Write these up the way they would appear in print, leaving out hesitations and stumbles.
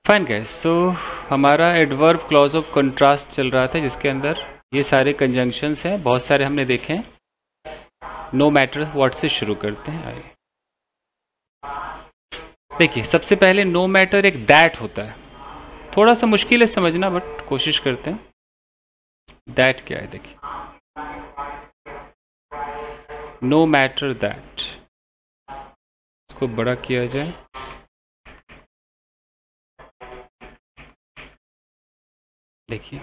Fine guys, सो हमारा adverb clause of contrast चल रहा था जिसके अंदर ये सारे कंजंक्शंस हैं, बहुत सारे हमने देखे हैं। नो मैटर व्हाट से शुरू करते हैं। आइए देखिए, सबसे पहले नो मैटर एक दैट होता है, थोड़ा सा मुश्किल है समझना बट कोशिश करते हैं। दैट क्या है देखिए, नो मैटर दैट, इसको बड़ा किया जाए। देखिए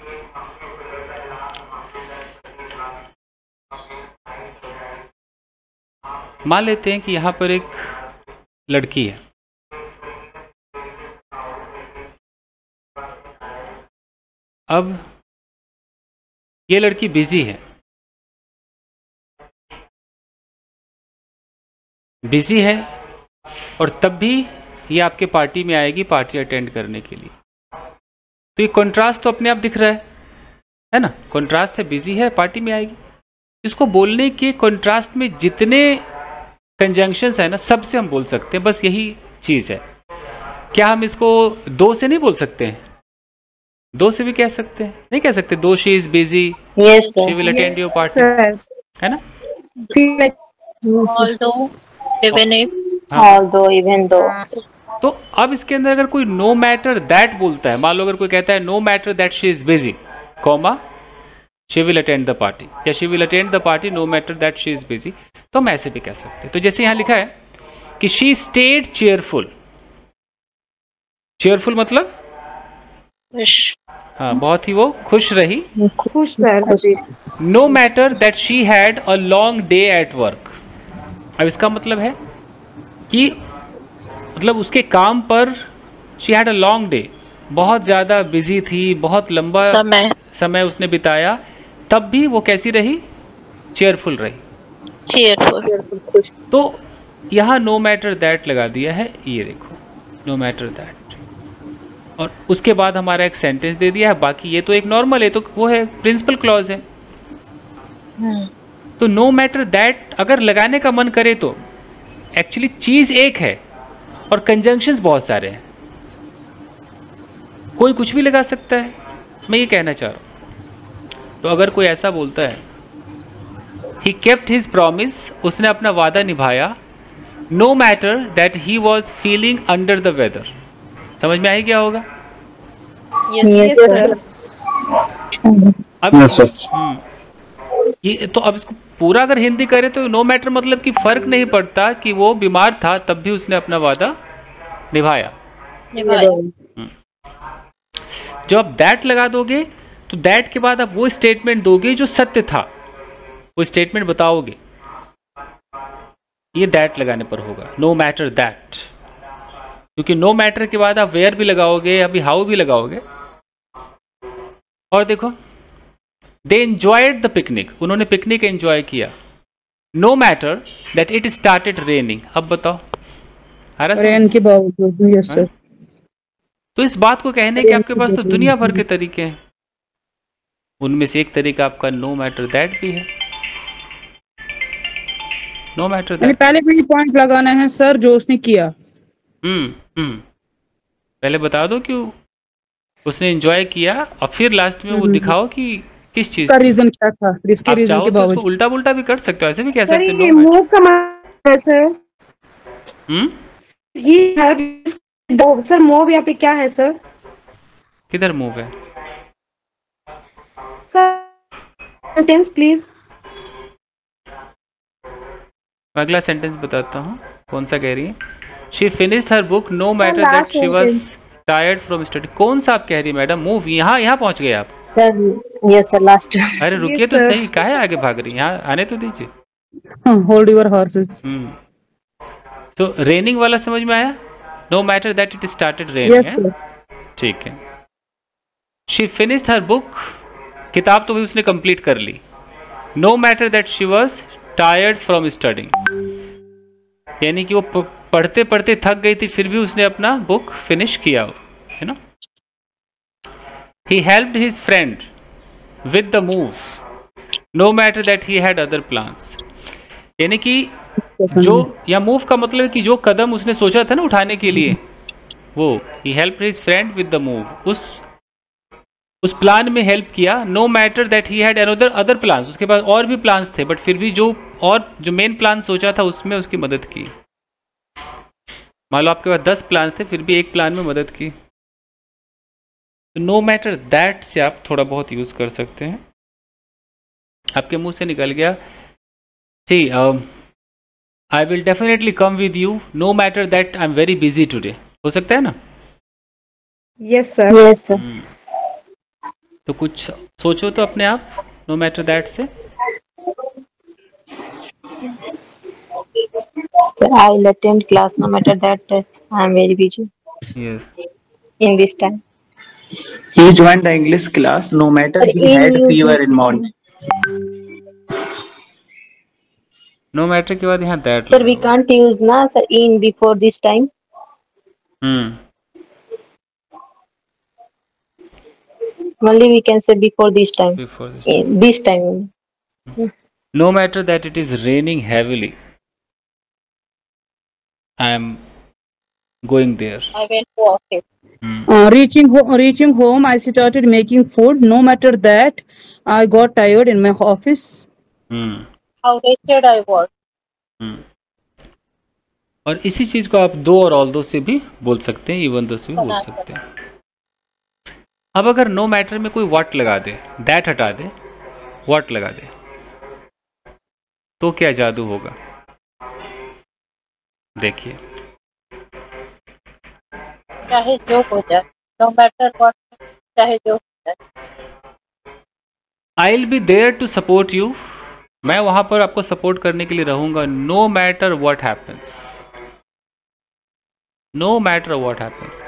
मान लेते हैं कि यहां पर एक लड़की है। अब ये लड़की बिजी है, और तब भी ये आपके पार्टी में आएगी पार्टी अटेंड करने के लिए। तो ये कंट्रास्ट तो अपने आप दिख रहा है ना, कंट्रास्ट है, बिजी है, पार्टी में आएगी। इसको बोलने के कंट्रास्ट में जितने कंजंक्शंस है ना, सबसे हम बोल सकते हैं, बस यही चीज़ है। क्या हम इसको दो से नहीं बोल सकते हैं? दो से भी कह सकते हैं, नहीं कह सकते? दो, she is busy, she will attend your party, है ना? Even though. तो अब इसके अंदर अगर कोई नो मैटर दैट बोलता है, मान लो अगर कोई कहता है no matter that she is busy, comma she will attend the party, या she will attend the party no matter that she is busy, तो हम ऐसे भी कह सकते हैं। तो जैसे यहां लिखा है कि शी स्टेड चेयरफुल। चेयरफुल मतलब हाँ, बहुत ही वो खुश रही। No matter that she had a long day at work. अब इसका मतलब है कि मतलब उसके काम पर she had a long day, बहुत ज़्यादा बिजी थी, बहुत लंबा समय उसने बिताया, तब भी वो कैसी रही? चेयरफुल रही, चेयरफुल। तो यहाँ नो मैटर दैट लगा दिया है, ये देखो नो मैटर दैट, और उसके बाद हमारा एक सेंटेंस दे दिया है। बाकी ये तो एक नॉर्मल है, तो वो है प्रिंसिपल क्लॉज है। तो नो मैटर दैट अगर लगाने का मन करे तो एक्चुअली चीज एक है और कंजंक्शंस बहुत सारे हैं, कोई कुछ भी लगा सकता है, मैं ये कहना चाह रहा हूं। तो अगर कोई ऐसा बोलता है ही केप्ट हिज प्रॉमिस, उसने अपना वादा निभाया, no matter that he was feeling under the weather. समझ में आई क्या होगा? Yes sir. अब ये तो अब इसको पूरा अगर हिंदी करे तो नो मैटर मतलब कि फर्क नहीं पड़ता कि वो बीमार था, तब भी उसने अपना वादा निभाया। जब आप दैट लगा दोगे तो दैट के बाद आप वो स्टेटमेंट दोगे जो सत्य था, वो स्टेटमेंट बताओगे, ये दैट लगाने पर होगा, नो मैटर दैट। क्योंकि नो मैटर के बाद आप वेयर भी लगाओगे, अभी हाउ भी लगाओगे। और देखो, दे एंजॉयड द पिकनिक, उन्होंने पिकनिक एंजॉय किया, no matter that it started raining. अब बताओ, रेन के बावजूद। Yes sir. तो इस बात को कहने के आपके पास तो दुनिया भर के तरीके हैं, उनमें से एक तरीका आपका नो मैटर दैट भी है। नो मैटर दैट पहले भी पॉइंट लगाना है सर जो उसने किया। पहले बता दो कि उसने एंजॉय किया, और फिर लास्ट में वो दिखाओ कि किस चीज का रीजन क्या था। इसके रीजन के बावजूद तो उल्टा पुल्टा भी कर सकते हो, ऐसे भी कह सकते हो। ये मूव का मतलब है सर। ये सर मूव यहाँ पे क्या है सर? किधर मूव है सर? Sentence please. अगला सेंटेंस बताता हूँ, कौन सा कह रही है? She finished her book no matter that she was tired from study. कौन सा आप कह रही है मैडम? मूव, यहाँ पहुंच गए आप सर। Yes sir, last. अरे रुकिए तो सही, काहे आगे भाग रही? यहाँ आने तो दीजिए। Hold your horses. तो रेनिंग वाला समझ में आया? No matter that it started raining, ठीक है। शी फिनिश्ड हर बुक, किताब तो भी उसने कंप्लीट कर ली। No matter that she was tired from studying, यानी कि वो पढ़ते पढ़ते थक गई थी, फिर भी उसने अपना बुक फिनिश किया, है ना। He helped his friend with the move, no matter that he had other plans, यानी कि जो, या मूव का मतलब है कि जो कदम उसने सोचा था ना उठाने के लिए, वो ही help his friend with the move, उस प्लान में हेल्प किया। No matter that he had other plans, उसके पास और भी प्लान्स थे, बट फिर भी जो मेन प्लान सोचा था उसमें उसकी मदद की। मान लो आपके पास 10 प्लान थे, फिर भी एक प्लान में मदद की। तो नो मैटर दैट से आप थोड़ा बहुत यूज कर सकते हैं। आपके मुंह से निकल गया see I will definitely come with you no matter that I am very busy today, हो सकता है ना? Yes sir. Yes sir. तो कुछ सोचो तो अपने आप नो मैटर दैट से। Sir, I will attend class no matter that I am very busy yes in this time. He joined the English class no matter Sir, he in had use fever in morning. No matter के बाद यहाँ that. Sir, we can't use na sir in before this time. Only we can say before this time. Before this. In this time. No matter that it is raining heavily I am going there. I went to office. Reaching home, I started making food. No matter that, I got tired in my office. How wretched I was. और इसी चीज को आप दो और all दो से भी बोल सकते हैं, इवन दो से भी बोल सकते हैं। अब अगर नो मैटर में कोई व्हाट लगा दे, दैट हटा दे, व्हाट लगा दे, तो क्या जादू होगा? देखिए, चाहे जो हो जाए, no matter what, चाहे जो हो जाए। I will be there to support you, मैं वहां पर आपको सपोर्ट करने के लिए रहूंगा। No matter what happens, no matter what happens.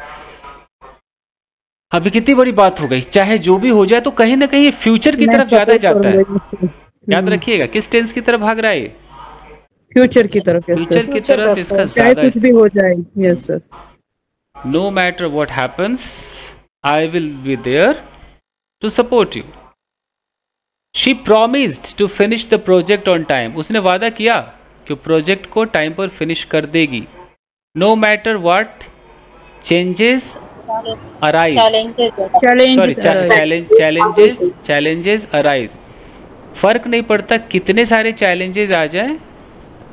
अभी कितनी बड़ी बात हो गई, चाहे जो भी हो जाए, तो कहीं ना कहीं फ्यूचर की तरफ ज्यादा जाता है। याद रखिएगा किस टेंस की तरफ भाग रहा है, फ्यूचर की तरफ। फ्यूचर की तरफ इसका चाहे ज्यादा। कुछ भी हो जाए। Yes sir. No matter what happens I will be there to support you. She promised to finish the project on time, उसने वादा किया कि प्रोजेक्ट को टाइम पर फिनिश कर देगी। No matter what changes arise, challenges arise, फर्क नहीं पड़ता कितने सारे चैलेंजेस आ जाए,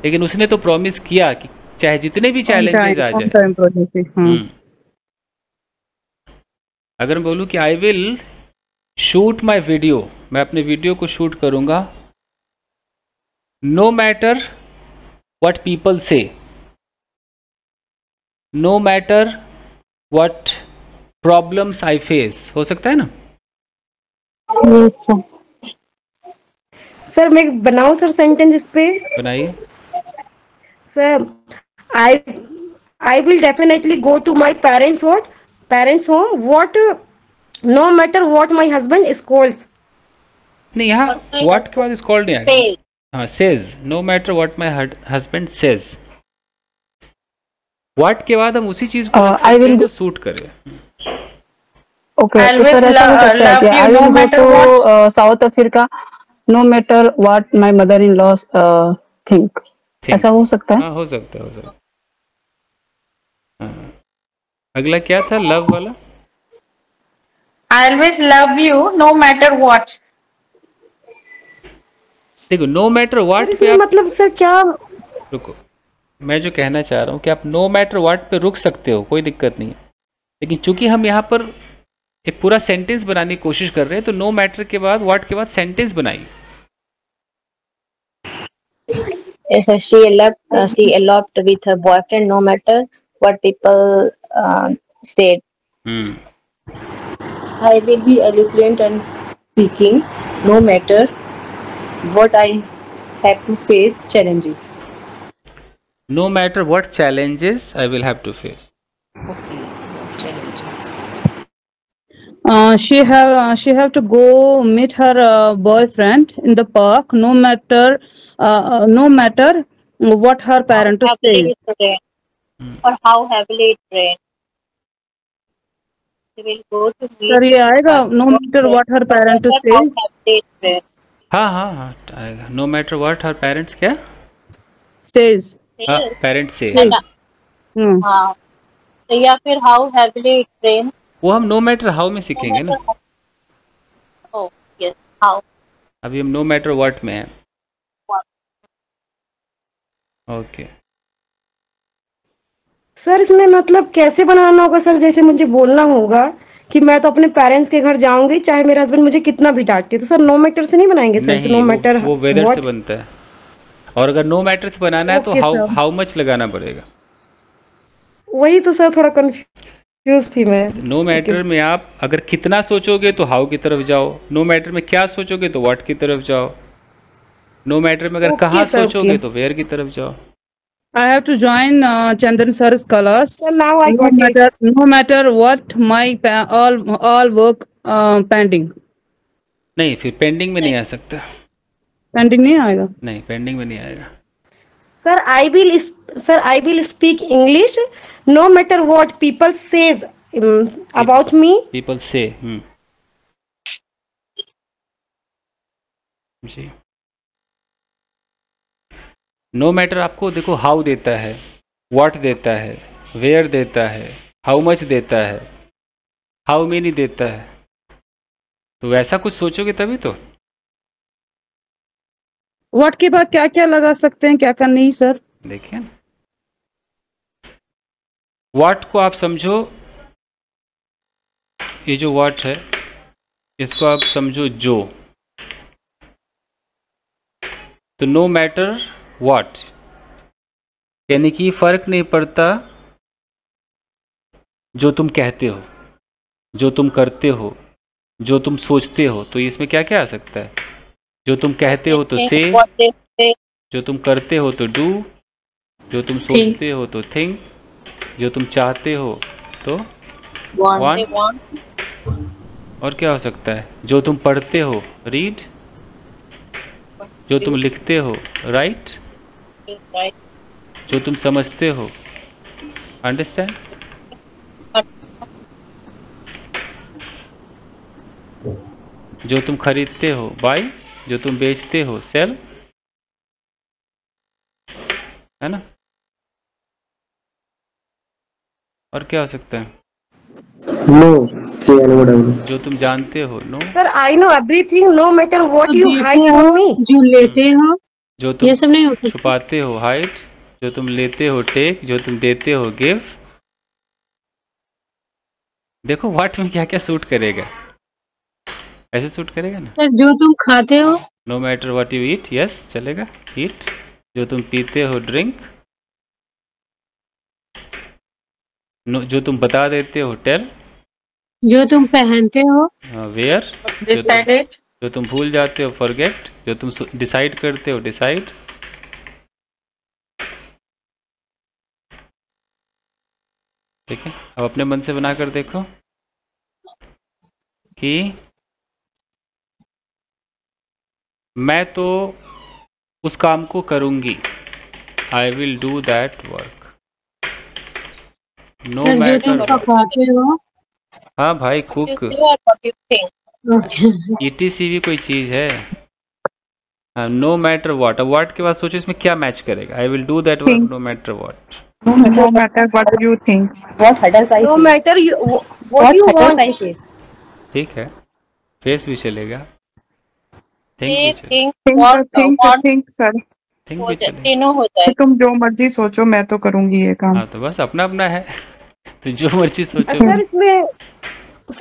लेकिन उसने तो प्रॉमिस किया कि चाहे जितने भी चैलेंजेस आ जाए। अगर मैं बोलूं कि I will shoot my video, मैं अपने वीडियो को शूट करूंगा, no matter what people say, no matter what problems I face, हो सकता है ना? Yes sir. सर मैं बनाऊं सर सेंटेंस इस पे? बनाइए। Sir I will definitely go to my parents home what no matter what my husband scolds. नहीं, यहाँ व्हाट के बाद कॉल्ड नहीं आएगा। हाँ, says, no matter what my husband says. What के बाद हम उसी चीज को रख सकते हैं जो सूट करे। ओके, तो सर ऐसा हो सकता है कि I will go to South Africa no matter what my mother in law think, ऐसा हो सकता है? हाँ, हो सकता है, हो सकता है। हाँ। अगला क्या था, लव वाला? I always love you no matter what. देखो, नो मैटर व्हाट पे आप, मतलब सर क्या? रुको, मैं जो कहना चाह रहा हूँ कि आप नो मैटर व्हाट पे रुक सकते हो, कोई दिक्कत नहीं है, लेकिन चूंकि हम यहाँ पर एक पूरा सेंटेंस बनाने की कोशिश कर रहे हैं, तो नो मैटर के बाद व्हाट के बाद सेंटेंस बनाइए। Yes sir, she eloped with her boyfriend no matter what people said. I will be eloquent and speaking no matter what I have to face challenges. No matter what challenges I will have to face. Okay, challenges. She have to go meet her boyfriend in the park. No matter what her parents say. Or how heavily it rained. She will go to meet. Sir ये आएगा no matter what her parents say. हाँ हाँ हाँ आएगा। No matter what her parents क्या? Says. हाँ, parents say. हाँ, या फिर हाउ हैवीली इट रेन, वो हम नो मैटर हाउ में सीखेंगे ना। Oh yes, how. अभी हम नो मैटर व्हाट में है। ओके सर इसमें मतलब कैसे बनाना होगा सर? जैसे मुझे बोलना होगा कि मैं तो अपने पेरेंट्स के घर जाऊंगी चाहे मेरे हस्बैंड मुझे कितना भी डांटे, तो सर नो मैटर से नहीं बनाएंगे सर? नहीं, नो मैटर वो वेदर से बनता है, और अगर नो मैटर से बनाना है तो okay how sir, how much लगाना पड़ेगा। वही तो सर थोड़ा कंफ्यूज थी मैं। नो मैटर में आप अगर कितना सोचोगे तो हाउ की तरफ जाओ, नो मैटर में क्या सोचोगे तो व्हाट की तरफ जाओ, नो मैटर में अगर कहाँ सर, सोचोगे तो वेयर की तरफ जाओ। I have to join Chandran sir's class. Sir, now I got it. No matter what, my all work pending. नहीं, फिर पेंडिंग में नहीं आ सकता। पेंडिंग नहीं आएगा? नहीं, पेंडिंग में नहीं आएगा। Sir I will speak English no matter what people says about me. People say जी। नो मैटर आपको देखो हाउ देता है, व्हाट देता है, वेयर देता है, हाउ मच देता है, हाउ मेनी देता है, तो वैसा कुछ सोचोगे तभी तो। व्हाट के बाद क्या क्या लगा सकते हैं, क्या क्या नहीं सर? देखिए ना, व्हाट को आप समझो, ये जो व्हाट है इसको आप समझो जो, तो नो मैटर व्हाट यानी कि फर्क नहीं पड़ता जो तुम कहते हो, जो तुम करते हो, जो तुम सोचते हो, तो इसमें क्या क्या आ सकता है? जो तुम कहते हो तो से, जो तुम करते हो तो डू, जो तुम सोचते हो तो थिंक, जो तुम चाहते हो तो वांट, और क्या हो सकता है? जो तुम पढ़ते हो रीड, जो तुम लिखते हो राइट, जो तुम समझते हो अंडरस्टैंड, जो तुम खरीदते हो बाय, जो तुम बेचते हो सेल, है ना? और क्या हो सकता है? नो, जो तुम जानते हो know. Sir I know everything no matter what you hide from me. जो लेते हो, जो तुम ये सब नहीं होता, छुपाते हो हाइड, जो तुम लेते हो टेक, जो तुम देते हो गिव। देखो व्हाट में क्या क्या सूट करेगा, ऐसे सूट करेगा ना। सर जो तुम खाते हो, no matter what you eat, yes चलेगा ईट। जो तुम पीते हो ड्रिंक, नो जो तुम बता देते हो टेल, जो तुम पहनते हो वेयर, जो तुम भूल जाते हो फॉरगेट, जो तुम डिसाइड करते हो डिसाइड। ठीक है, अब अपने मन से बना कर देखो कि मैं तो उस काम को करूंगी, I will do that work. No matter, हाँ भाई कुक, ETC भी कोई चीज है। नो मैटर व्हाट, अब व्हाट के बाद सोचो इसमें क्या मैच करेगा। I will do that work no matter what. No matter what you think. What hurdles I no face. Matter What you hurdles want. I face. ठीक है, फेस भी चलेगा, थिंक भी चलेगा, think सर, थिंक भी चलेगा। तीनों होता है। तुम जो मर्जी सोचो, मैं तो करूंगी ये काम। हाँ तो बस अपना अपना है, तो जो मर्जी सोचो। सर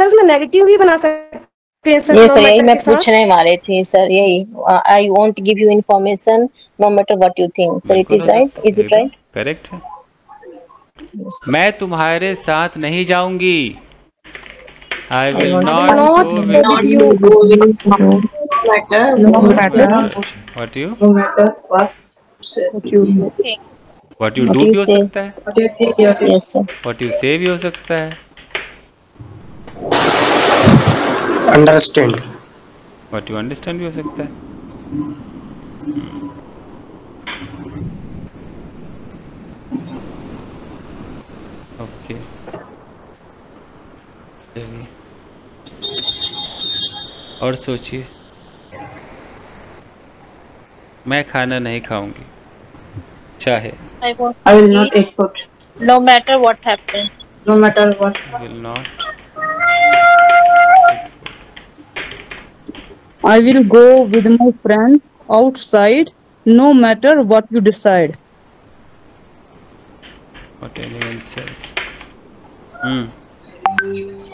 इसमें नेगेटिव भी बना सकते हैं सर? ये no सर यही matter मैं के साथ? पूछने वाले थी सर, यही I won't give you information no matter what you think. Sir it is right, is it right? Correct है। मैं तुम्हारे साथ नहीं जाऊंगी, I will not go with you. What you do भी हो सकता है, यस सर। व्हाट यू से भी हो सकता है, अंडरस्टैंड, व्हाट यू अंडरस्टैंड भी हो सकता है। ओके चलिए और सोचिए। मैं खाना नहीं खाऊंगी चाहे I will not take food. No matter what happens. No matter what. will not. I will go with my friends outside, no matter what you decide. What anyone says.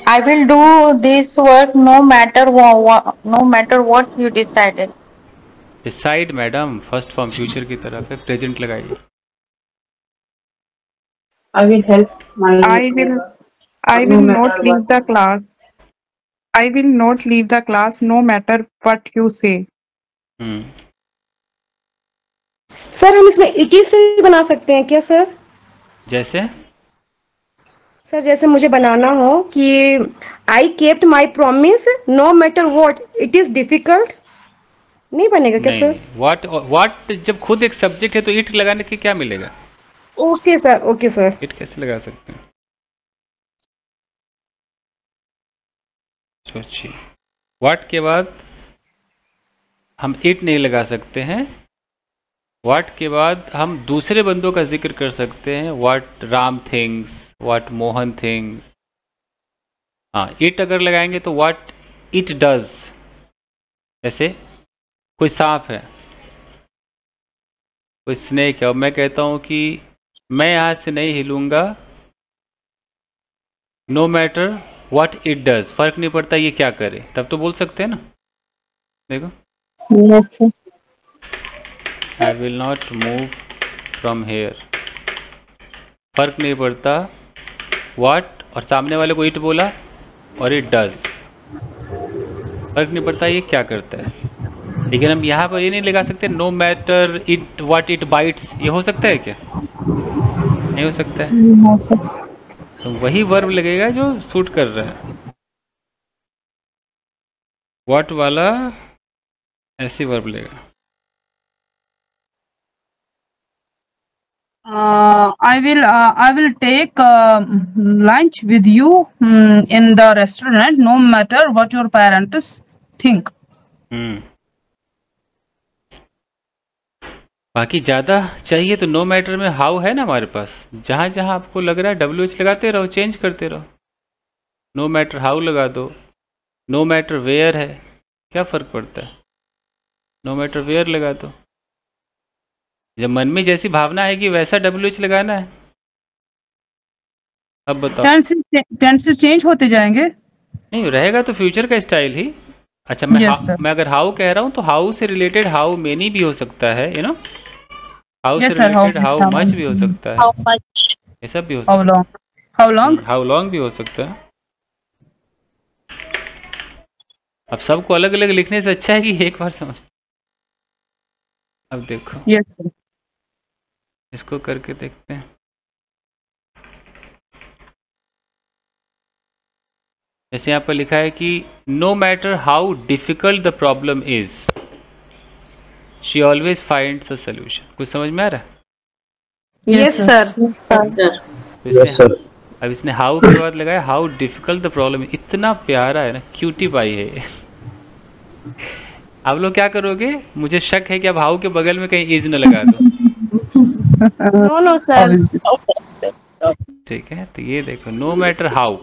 I will do this work no matter what you decided. Decide madam first form future की तरफ है, present लगाइए. I will help my. I will not leave the class. I will not leave the class no matter what you say. Sir हम इसमें it is से भी बना सकते हैं क्या सर? जैसे सर जैसे मुझे बनाना हो कि I kept my promise no matter what it is difficult, नहीं बनेगा क्या सर? व्हाट जब खुद एक सब्जेक्ट है तो इट लगाने के क्या मिलेगा? Okay sir, okay sir. It कैसे लगा सकते हैं? सोचिए, व्हाट के बाद हम इट नहीं लगा सकते हैं. व्हाट के बाद हम दूसरे बंदों का जिक्र कर सकते हैं. What Ram things, what Mohan things. हाँ, इट अगर लगाएंगे तो व्हाट इट डज. जैसे कोई सांप है, कोई स्नेक है, और मैं कहता हूँ कि मैं यहाँ से नहीं हिलूंगा no matter what it does. फर्क नहीं पड़ता ये क्या करे, तब तो बोल सकते हैं ना. देखो, आई will not move from here. फर्क नहीं पड़ता व्हाट, और सामने वाले को इट बोला और इट डज. फर्क नहीं पड़ता ये क्या करता है. लेकिन हम यहाँ पर ये नहीं लगा सकते no matter it what it bites. ये हो सकता है क्या? नहीं हो सकता है. तो वही वर्ब लगेगा जो सूट कर रहा है. व्हाट वाला ऐसी वर्ब लेगा. I will take lunch with you in the restaurant no matter what your parents think. बाकी ज़्यादा चाहिए तो नो मैटर में हाउ है ना हमारे पास. जहाँ जहाँ आपको लग रहा है WH लगाते रहो, चेंज करते रहो. नो मैटर हाउ लगा दो. नो मैटर वेयर है, क्या फ़र्क पड़ता है. नो मैटर वेयर लगा दो. जब मन में जैसी भावना है कि वैसा WH लगाना है. अब बताओ, टेंसेस चेंज होते जाएंगे. नहीं रहेगा तो फ्यूचर का स्टाइल ही. अच्छा, मैं अगर हाउ कह रहा हूँ तो हाउ से रिलेटेड हाउ मेनी भी हो सकता है, यू नो. हाउ से रिलेटेड हाउ मच भी हो सकता है. ये सब भी हो सकता है. हाउ लॉन्ग भी हो सकता है. अब सबको अलग अलग लिखने से अच्छा है कि एक बार समझ. अब देखो, यस सर, इसको करके देखते हैं. जैसे यहाँ पर लिखा है कि no matter how difficult the problem is she always finds a solution. कुछ समझ में आ रहा है? Yes sir. Yes sir. अब इसने हाउ के बाद लगाया हाउ डिफिकल्ट द प्रॉब्लम. इतना प्यारा है ना, क्यूटी पाई है. आप लोग क्या करोगे? मुझे शक है कि अब हाउ के बगल में कहीं इज न लगा दो. No sir. ठीक है, तो ये देखो नो मैटर हाउ.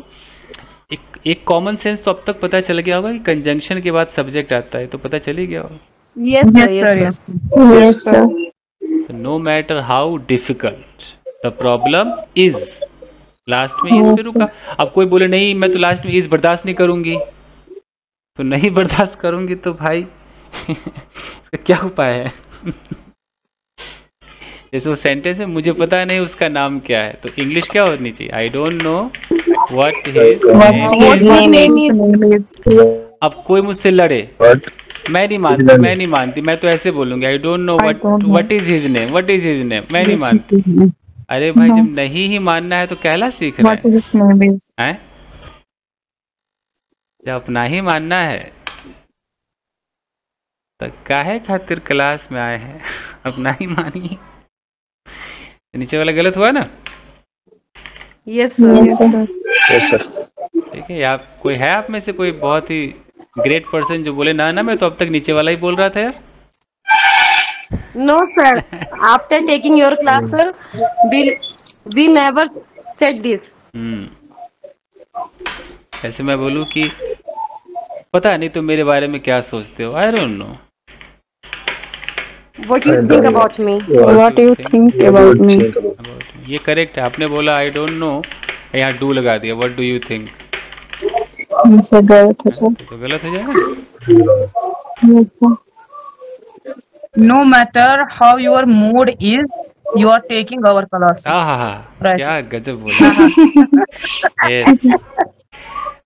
एक कॉमन सेंस तो अब तक पता चल गया होगा कि कंजंक्शन के बाद सब्जेक्ट आता है, तो पता चल ही गया होगा. Yes sir. No matter how difficult the problem is. Last में इज पे रुका. अब कोई बोले नहीं मैं तो लास्ट में इज बर्दाश्त नहीं करूंगी, तो नहीं बर्दाश्त करूंगी तो भाई इसका क्या उपाय है? जैसे वो सेंटेंस है मुझे पता नहीं उसका नाम क्या है, तो इंग्लिश क्या होनी चाहिए? I don't know what his name is. अब कोई मुझसे लड़े, मैं नहीं मानती, मैं तो ऐसे बोलूंगी I don't know what is his name. मैं नहीं मानती. अरे भाई जब नहीं ही मानना है तो कहला सीख रहे हैं. जब अपना ही मानना है तो काहे खातिर क्लास में आए हैं? अपना ही मानिए. नीचे वाला गलत हुआ ना? Yes sir. ठीक है. आप कोई है आप में से कोई बहुत ही ग्रेट पर्सन जो बोले ना मैं तो अब तक नीचे वाला ही बोल रहा था यार? No sir, after taking your class sir, we never said this. ऐसे मैं बोलूँ कि पता नहीं तुम मेरे बारे में क्या सोचते हो, I don't know. What do you think about me? What do you think about me? ये करेक्ट है, आपने बोला आई डोंट नो, यहाँ डू लगा दिया, व्हाट डू यू थिंक, गलत है सर। तो गलत हो जाएगा। No matter how your mood is, you are taking our class. हाँ, Right. क्या गजब बोला। Yes.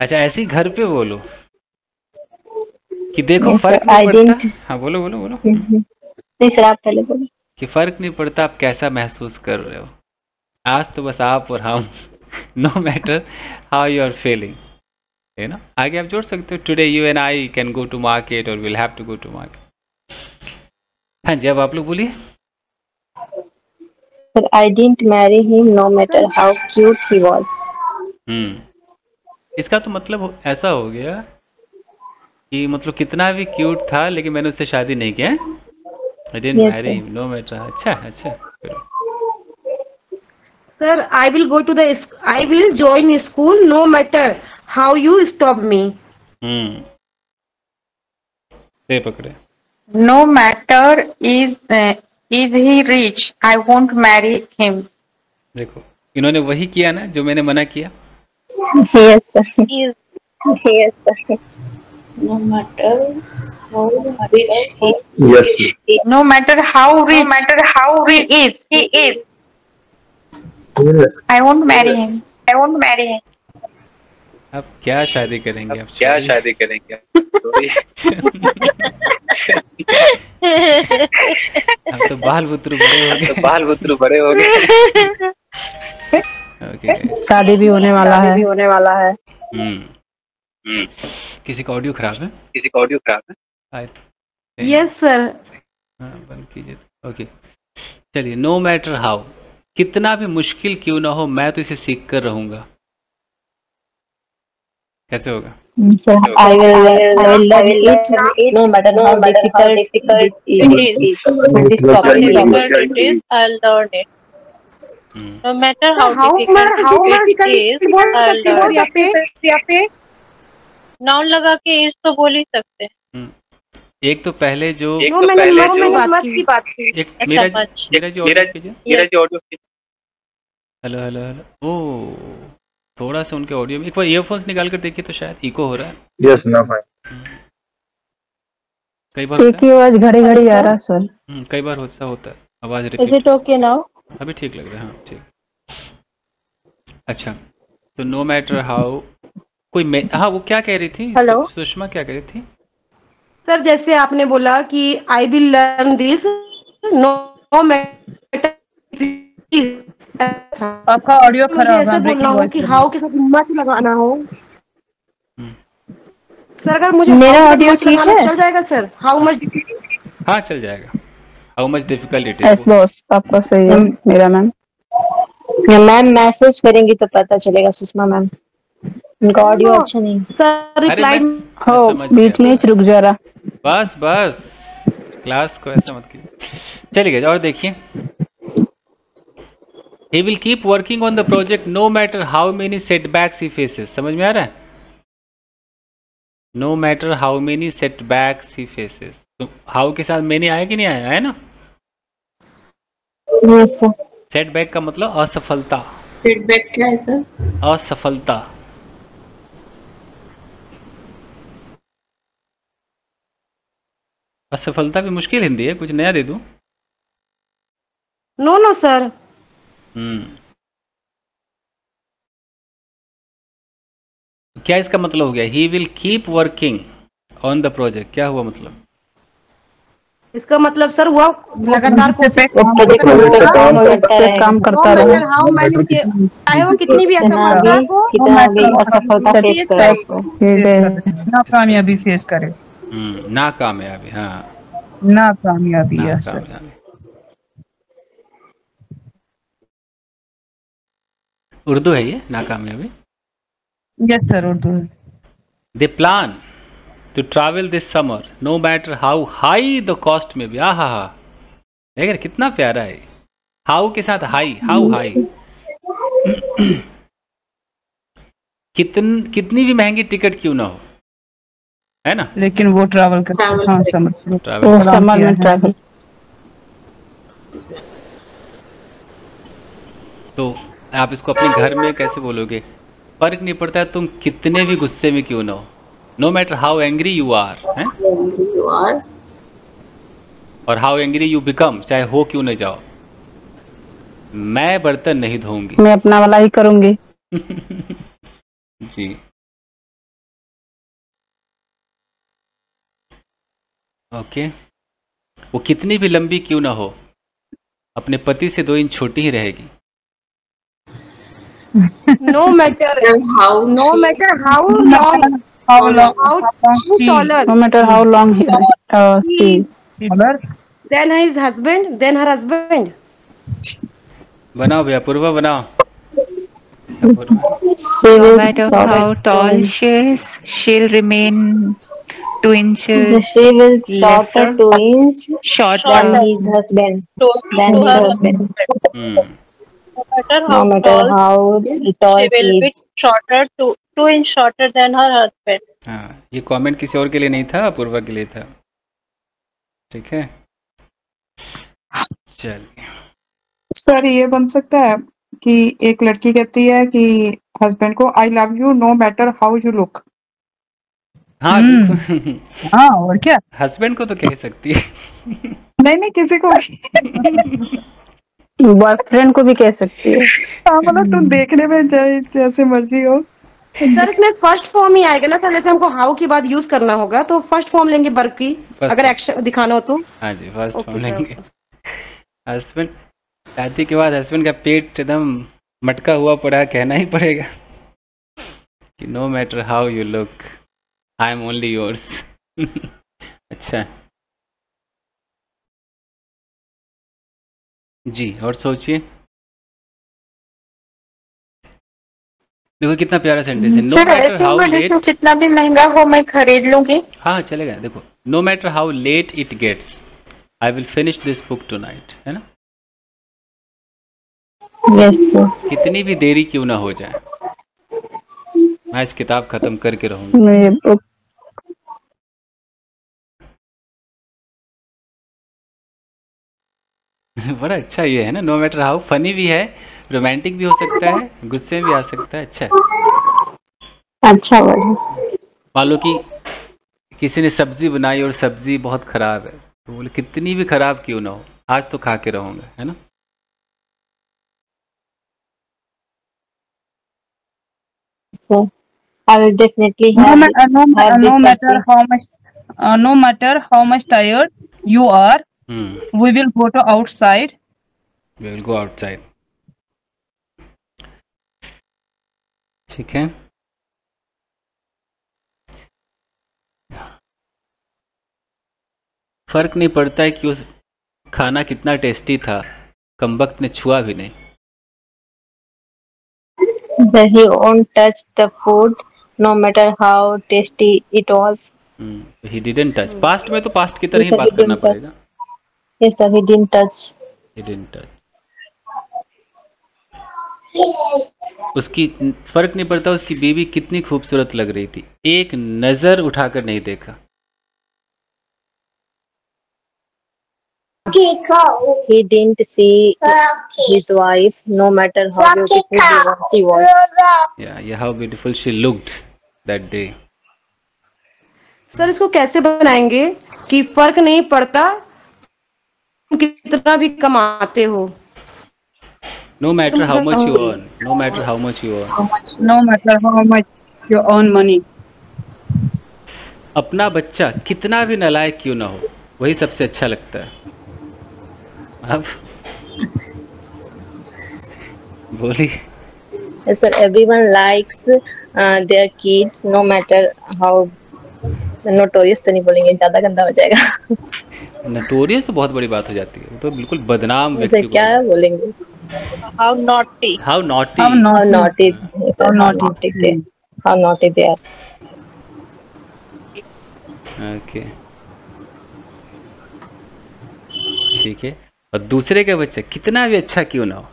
अच्छा, ऐसे ही घर पे बोलो कि देखो Yes, फर्क sir, I नहीं didn't- पड़ता। हाँ बोलो बोलो बोलो। नहीं सर, आप पहले बोलो। कि फर्क नहीं पड़ता आप कैसा महसूस कर रहे हो, आज तो बस आप और हम। No matter how you are feeling, है ना। आगे आप जोड़ सकते हो, today you and I can go to market और will have to go to market. हाँ जी, अब आप लोग बोलिए। Sir, I didn't marry him no matter how cute he was. इसका तो मतलब ऐसा हो गया कि मतलब कितना भी क्यूट था लेकिन मैंने उससे शादी नहीं किया। I didn't Yes, marry sir. him, no matter। अच्छा Sir, I will join school no matter how you stop me. ये पकड़े। No matter is he rich, I won't marry him. देखो इन्होंने वही किया ना जो मैंने मना किया। Yes, sir. Yes, sir. No matter how rich he Yes, sir. No matter how rich he is, I won't marry him. अब क्या शादी करेंगे, अब क्या शादी करेंगे? अब तो बाल बुतरू बड़े हो गए। बाल बुतरू बड़े हो गए। ओके, शादी भी होने वाला है। किसी का ऑडियो खराब है? किसी का ऑडियो खराब है? Yes, sir. हाँ, बंद कीजिए। ओके, चलिए। नो मैटर हाउ, कितना भी मुश्किल क्यों ना हो मैं तो इसे सीख कर रहूंगा। कैसे होगा? Sir, I will learn it no matter how difficult it is. This topic is. I'll learn it. No matter how difficult it is, I'll learn it. Noun लगा के इस तो बोल ही सकते हैं। एक तो पहले जो No, मैंने मत की बात की। एक मेरा जी ऑडियो। Hello hello hello. ओ, थोड़ा सा उनके ऑडियो में एक बार ईयरफोन्स निकाल कर देखिए तो शायद इको हो रहा है। Yes, no, fine. कई बार एक ही आवाज घड़ी आ रहा सर। कई बार होता है आवाज Is repeat. it okay now? अभी ठीक लग रहा है। हाँ ठीक। अच्छा, तो नो मैटर हाउ कोई हाँ वो क्या कह रही थी? हेलो, सुषमा क्या कह रही थी? सर जैसे आपने बोला कि I will learn this no matter, आपका ऑडियो खराब है, बोल रहा हूँ कि हाउ के साथ मत लगाना हो। सर अगर मुझे मेरा ऑडियो ठीक है? चल जाएगा सर? How much? हाँ चल जाएगा। How much difficult it yes is. Boss, आपका सही है मेरा मैम। मैम मैसेज करेंगी तो पता चलेगा सुषमा मैम, उनका ऑडियो अच्छा नहीं। सर रिप्लाई हो बीच में रुक जा रहा। बस क्लास को ऐसा मत कीजिए। चलिए और देखिए, he will keep working on the project no matter how many setbacks he faces। समझ में आ रहा है? no matter how many setbacks he faces। तो how के साथ many आया कि नहीं आया, है ना? Yes, sir. setback का मतलब असफलता। फीडबैक क्या है सर? असफलता। असफलता भी मुश्किल हिंदी है, कुछ नया दे दूं? No sir. क्या इसका मतलब हो गया? He will keep working on the project. क्या हुआ मतलब? इसका मतलब सर हुआ लगातार काम करता रहे, चाहे वो कितनी भी नाकामयाबी फेस करे। नाकामयाबी, हाँ नाकामयाबी। नाकामयाबी। उर्दू है ये नाकामयाबी? Yes sir, Urdu. They plan to travel this summer no matter how high the cost में भी। हा देख रहे कितना प्यारा है। हाउ के साथ हाई, हाउ हाई। कितनी भी महंगी टिकट क्यों ना हो, है ना, लेकिन वो ट्रैवल करते हैं। हाँ, समर में ट्रैवल। तो आप इसको अपने घर में कैसे बोलोगे? फर्क नहीं पड़ता है तुम कितने भी गुस्से में क्यों ना हो, no matter how angry you are, हैं, और हाउ एंग्री यू बिकम, चाहे हो क्यों न जाओ, मैं बर्तन नहीं धोऊंगी, मैं अपना वाला ही करूंगी। जी। ओके, वो कितनी भी लंबी क्यों ना हो, अपने पति से 2 इंच छोटी ही रहेगी। No matter how long, taller, no matter how long she then his husband, then her husband. बनाओ भैया, पूर्वा बनाओ। No matter how tall she is, she'll remain 2 inches. She will lesser, 2 inch shorter than his husband. No matter how tall she will be shorter, 2 inch shorter than her husband. हाँ, ये comment किसी और के लिए नहीं था, पूर्वा के लिए था। ठीक है, चलिए। सर ये बन सकता है कि एक लड़की कहती है कि हस्बैंड को I love you no matter how you look. हाँ बिल्कुल। हाँ, और क्या, हस्बैंड को तो कह सकती है। नहीं किसी को बॉयफ्रेंड को भी कह सकती है। हाँ, मतलब तुम देखने में जैसे मर्जी हो। सर इसमें फर्स्ट फॉर्म ही आएगा ना सर, जैसे हमको हाउ के बाद यूज करना होगा तो फर्स्ट फॉर्म लेंगे वर्ब की, अगर एक्शन दिखाना हो तो। हाँ जी, फर्स्ट फॉर्म लेंगे। हस्बैंड, शादी के बाद हस्बैंड का पेट एकदम मटका हुआ पड़ा, कहना ही पड़ेगा कि no matter how you look I am only yours. अच्छा जी, और सोचिए, देखो कितना प्यारा सेंटेंस है। नो मैटर हाउ लेट, जितना भी महंगा हो मैं खरीद लूंगी। हाँ चलेगा। देखो, no matter how late it gets I will finish this book tonight, है ना। Yes, sir. कितनी भी देरी क्यों ना हो जाए, मैं इस किताब खत्म करके रहूंगा। बड़ा अच्छा ये है ना, नो मैटर हाउ। फनी भी है, रोमांटिक भी हो सकता है, गुस्से में भी आ सकता है। अच्छा है, अच्छा वर्ड। मान लो कि किसी ने सब्जी बनाई और सब्जी बहुत खराब है, तो बोले कितनी भी खराब क्यों ना हो आज तो खा के रहूंगा, है ना। So, I will definitely no have matter how much tired you are, we will go to outside. We will go outside. ठीक है। फर्क नहीं पड़ता है कि उस खाना कितना टेस्टी था, कमबख्त ने छुआ भी नहीं। He won't touch the food, no matter how tasty it was. He didn't touch. Past में तो past की तरह ही बात करना पड़ेगा। Yes sir, he didn't touch. He didn't touch. उसकी फर्क नहीं पड़ता उसकी बीवी कितनी खूबसूरत लग रही थी, एक नजर उठाकर नहीं देखा। He didn't see his wife, no matter how beautiful she was. Yeah, how beautiful she looked that day. Sir इसको कैसे बनाएंगे कि फर्क नहीं पड़ता कितना भी कमाते हो, no matter how much you earn, no matter how much you earn, no matter how much you earn money. अपना बच्चा कितना भी नालायक क्यों ना हो, वही सबसे अच्छा लगता है। अब बोलिए। Yes sir, everyone likes their kids, no matter how notorious तो नहीं बोलेंगे, ज्यादा गंदा हो जाएगा। नोटोरियस तो बहुत बड़ी बात हो जाती है, तो बिल्कुल बदनाम व्यक्ति को क्या बोलेंगे? How naughty, how naughty they are. Okay, ठीक है। और दूसरे का बच्चा कितना भी अच्छा क्यों ना हो,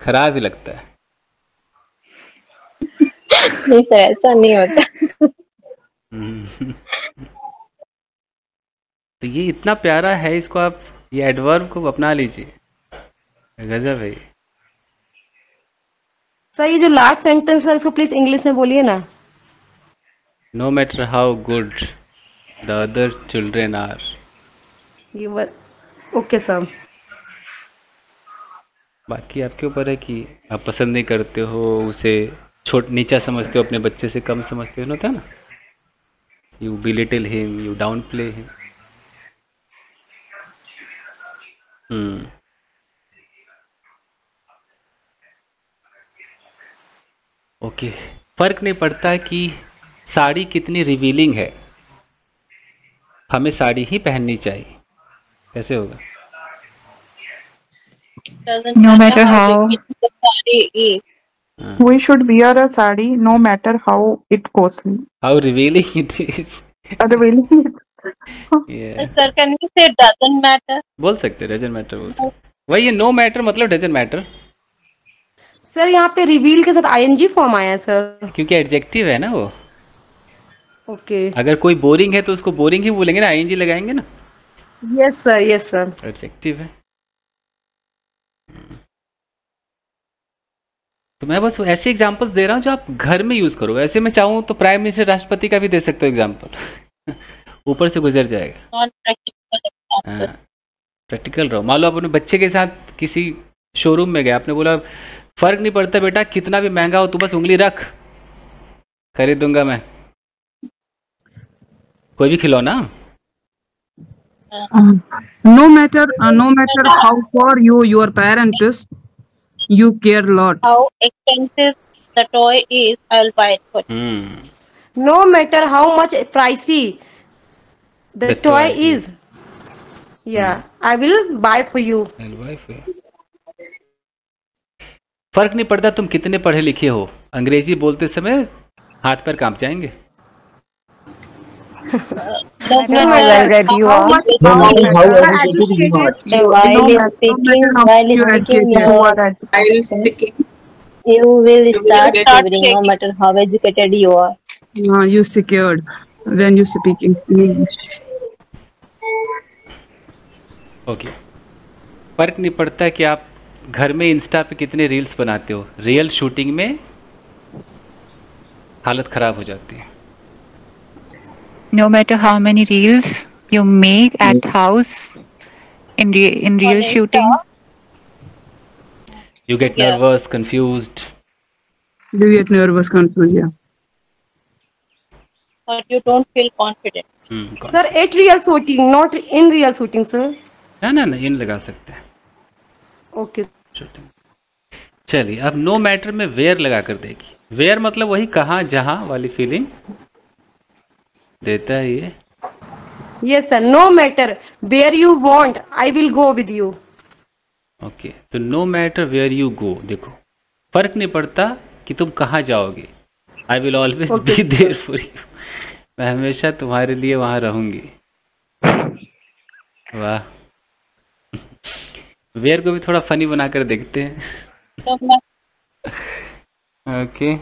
खराब ही लगता है। नहीं सर, ऐसा नहीं होता। तो ये इतना प्यारा है, इसको आप ये एडवर्ब को अपना लीजिए, गजब है। सर ये जो लास्ट सेंटेंस है इसको प्लीज इंग्लिश में बोलिए ना। No matter how good the other children are. Okay sir. बाकी आपके ऊपर है कि आप पसंद नहीं करते हो उसे, नीचा समझते हो, अपने बच्चे से कम समझते हो, होता है ना, you belittle him, you down play him. Okay, फर्क नहीं पड़ता कि साड़ी कितनी रिवीलिंग है, हमें साड़ी ही पहननी चाहिए। कैसे होगा? No matter how we should wear a sari no matter how it costly. How revealing it is. Revealing it. Yeah. Sir, can we say doesn't matter? बोल सकते, doesn't matter बोल सकते। वही ये no matter मतलब doesn't matter। सर यहाँ पे reveal के साथ ing फॉर्म आया है सर। क्योंकि एडजेक्टिव है ना वो। ओके। अगर कोई बोरिंग है तो उसको बोरिंग ही बोलेंगे ना, ing लगाएंगे ना। Yes sir, yes sir. Adjective है। तो मैं बस ऐसे एग्जांपल्स दे रहा हूँ जो आप घर में यूज करो। ऐसे मैं चाहूँ तो प्राइम मिनिस्टर, राष्ट्रपति का भी दे सकते हो एग्जांपल, ऊपर से गुजर जाएगा। प्रैक्टिकल रहो। मान लो आप अपने बच्चे के साथ किसी शोरूम में गए, आपने बोला फर्क नहीं पड़ता बेटा, कितना भी महंगा हो तू बस उंगली रख, खरीद दूंगा मैं, कोई भी खिलौना। No matter how poor your parents, you care a lot. How expensive the toy is, I'll buy it for you. No matter how much pricey the toy is, yeah, I will buy for you. I'll buy for you. फर्क नहीं पड़ता तुम कितने पढ़े लिखे हो, अंग्रेजी बोलते समय हाथ पैर कांप जाएंगे। You will start shivering no matter how educated you are. You secured when you speaking English. Okay, फर्क नहीं पड़ता कि आप घर में इंस्टा पे कितने रील्स बनाते हो, रियल शूटिंग में हालत खराब हो जाती है। No matter how many reels you make at house in real shooting, you get nervous, confused. You get nervous, confused, yeah. But you don't feel confident. Sir, at real shooting, not in real shooting, sir. ना इन लगा सकते हैं। Okay. चलिए, अब no matter में where लगा कर देखिए। वेयर मतलब वही कहाँ जहाँ वाली फीलिंग देता है ये। Yes sir, no matter where you want I will go with you. Okay, तो no matter where you go, देखो फर्क नहीं पड़ता कि तुम कहाँ जाओगे, I will always be there for you, मैं हमेशा तुम्हारे लिए वहां रहूंगी। वाह, वेयर को भी थोड़ा फनी बनाकर देखते हैं। ओके,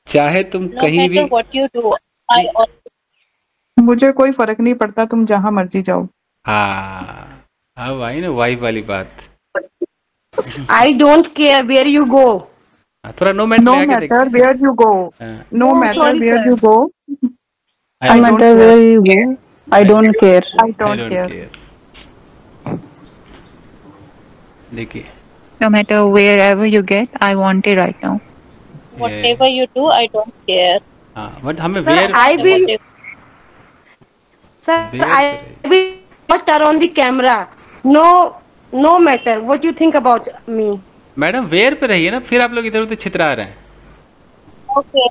चाहे तुम कहीं भी, मुझे कोई फर्क नहीं पड़ता तुम जहां मर्जी जाओ। हाँ भाई ना, वाइफ वाली बात। I don't care where you go, थोड़ा no matter where you go, no matter where you go, I matter where you go, I don't care. I don't care. देखिए, no matter wherever you get, I want it right now. Whatever you do, I don't care. but हमें where I will, sir, I will not turn on the camera. No matter what you think about me. Madam where पे रहिए ना, फिर आप लोग इधर उधर छितरा रहे हैं। Okay.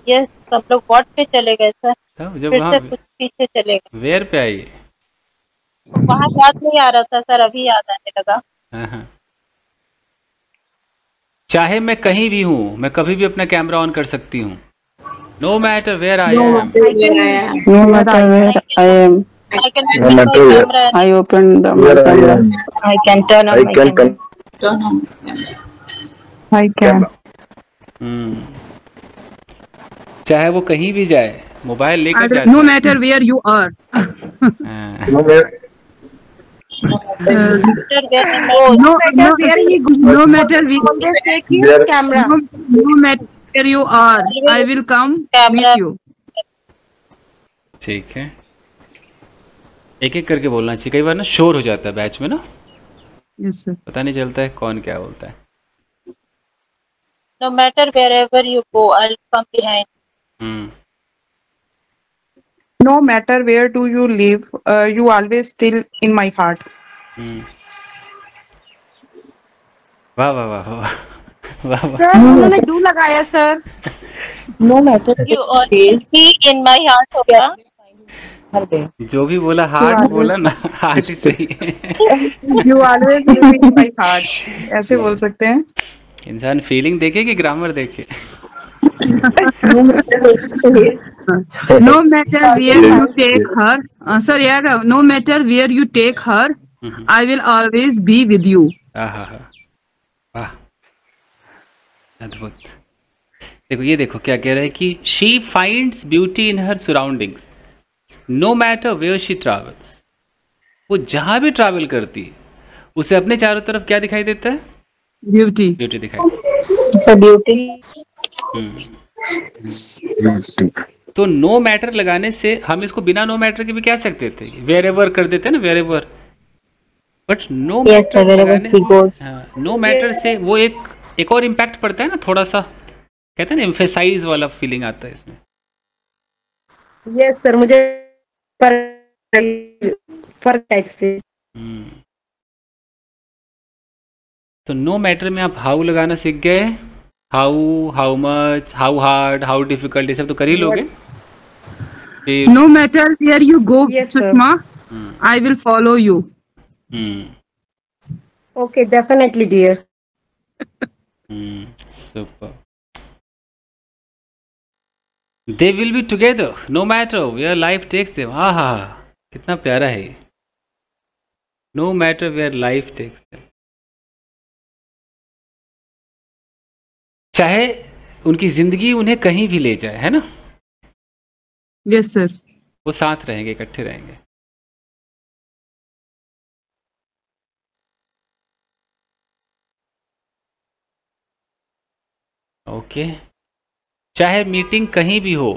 Yes, सब लोग व्हाट पे चले गए सर, जब फिर से कुछ पीछे चले गए। वेयर पे आइए। वहाँ याद नहीं आ रहा था सर, अभी याद आने लगा। चाहे मैं कहीं भी हूँ, मैं कभी भी अपना कैमरा ऑन कर सकती हूँ। No matter where I am, no matter where I am, I can turn on my camera. I open the camera. I can turn on my camera. I can. चाहे वो कहीं भी जाए, मोबाइल लेकर जाता है। No matter where you are. हाँ। No matter where you are, I will come meet you. ठीक है, एक एक करके बोलना चाहिए, कई बार ना शोर हो जाता है बैच में ना। Yes sir. पता नहीं चलता है कौन क्या बोलता है। No matter wherever you go, I'll come behind. No matter where do you live, you always still in my heart. वाह वाह वाह वाह वाह। सर उन्होंने डू लगाया sir. No matter You always be in my heart होगा। जो भी बोला हार्ट बोला ना, हार्ट ही सही है। You always live in my heart. ऐसे बोल सकते हैं। इंसान फीलिंग देखे कि ग्रामर देखे? No matter where you take her, sir यार, no matter where you take her, I will always be with you. वाह, अद्भुत। देखो ये देखो क्या कह रहा है कि she finds beauty in her surroundings, no matter where she travels. वो जहां भी ट्रैवल करती है उसे अपने चारों तरफ क्या दिखाई देता है? ब्यूटी। ब्यूटी दिखाई तो नो मैटर लगाने से हम इसको बिना नो मैटर के भी कह सकते थे, वेयर एवर कर देते ना, where ever. But no no matter से वो एक और इम्पैक्ट पड़ता है ना, थोड़ा सा कहते हैं ना एम्फेसाइज वाला फीलिंग आता है इसमें। यस सर, मुझे पर टाइप से। तो नो मैटर में आप हाउ लगाना सीख गए। How, how much, how hard, how difficult, ये सब तो कर ही लोगे। No matter where you go Sushma, I will follow you. Okay, definitely dear. Super. They will be together no matter where life takes them. आहा, कितना प्यारा है ये। No matter where life takes them, चाहे उनकी जिंदगी उन्हें कहीं भी ले जाए, है ना। Yes sir. वो साथ रहेंगे, इकट्ठे रहेंगे। ओके, चाहे मीटिंग कहीं भी हो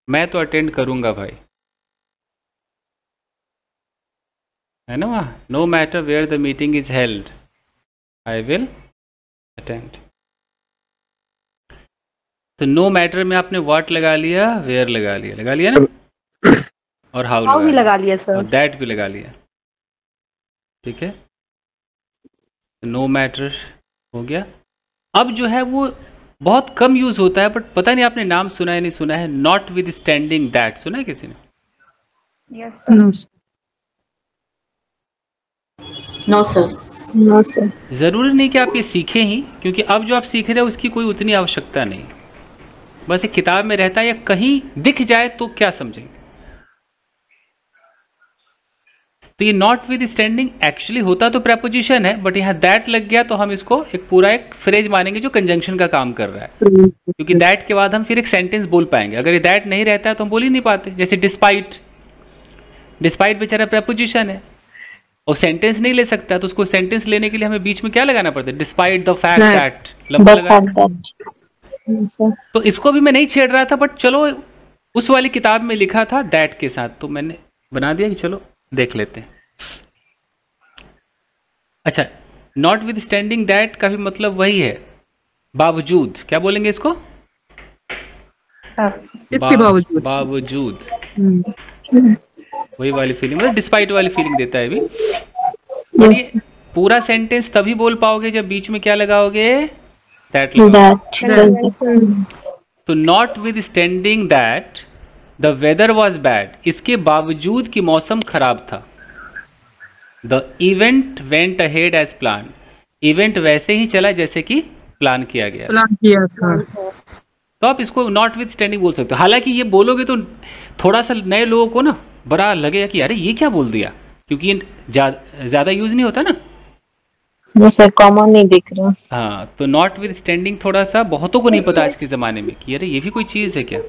मैं तो अटेंड करूंगा भाई, है ना। वहाँ no matter where the meeting is held I will attend. तो नो मैटर में आपने व्हाट लगा लिया, वेयर लगा लिया ना, और हाउ भी लगा लिया सर, और दैट भी लगा लिया। ठीक है, नो मैटर हो गया। अब जो है वो बहुत कम यूज होता है, बट पता नहीं आपने नाम सुना है नहीं सुना है, नॉट विद स्टैंडिंग दैट, सुना है किसी ने? Yes sir. No sir. No sir. जरूरी नहीं कि आप ये सीखें ही, क्योंकि अब जो आप सीख रहे हो उसकी कोई उतनी आवश्यकता नहीं, बस एक किताब में रहता है या कहीं दिख जाए तो क्या समझेंगे। तो ये नॉट विद स्टैंडिंग एक्चुअली होता तो प्रेपोजिशन है, बट यहाँ दैट लग गया तो हम इसको एक पूरा एक फ्रेज मानेंगे जो कंजंक्शन का काम कर रहा है, क्योंकि दैट के बाद हम फिर एक सेंटेंस बोल पाएंगे। अगर ये दैट नहीं रहता है तो हम बोल ही नहीं पाते। जैसे डिस्पाइट, डिस्पाइट बेचारा प्रेपोजिशन है और सेंटेंस नहीं ले सकता, तो उसको सेंटेंस लेने के लिए हमें बीच में क्या लगाना पड़ता है? डिस्पाइट द फैक्ट दैट, लंबा लगा। तो इसको भी मैं नहीं छेड़ रहा था, बट चलो उस वाली किताब में लिखा था दैट के साथ, तो मैंने बना दिया कि चलो देख लेते हैं। अच्छा, नॉट विद स्टैंडिंग दैट का भी मतलब वही है, बावजूद। क्या बोलेंगे इसको? इसके बावजूद। बावजूद वही वाली फीलिंग, मतलब डिस्पाइट वाली फीलिंग देता है भी। yes. पूरा सेंटेंस तभी बोल पाओगे जब बीच में क्या लगाओगे? दैट लगाओगे। तो notwithstanding that the weather was bad, इसके बावजूद कि मौसम खराब था। The event went ahead as plan, event वैसे ही चला जैसे कि प्लान किया गया था। तो आप इसको नॉट विद स्टैंडिंग बोल सकते हो। हालांकि ये बोलोगे तो थोड़ा सा नए लोगों को ना बड़ा लगेगा कि अरे ये क्या बोल दिया, क्योंकि ये ज़्यादा यूज नहीं होता ना। ये सर कॉमन नहीं दिख रहा। हाँ, तो नॉट विद स्टैंडिंग थोड़ा सा बहुतों को नहीं पता आज के ज़माने में कि अरे ये भी कोई चीज़ है क्या,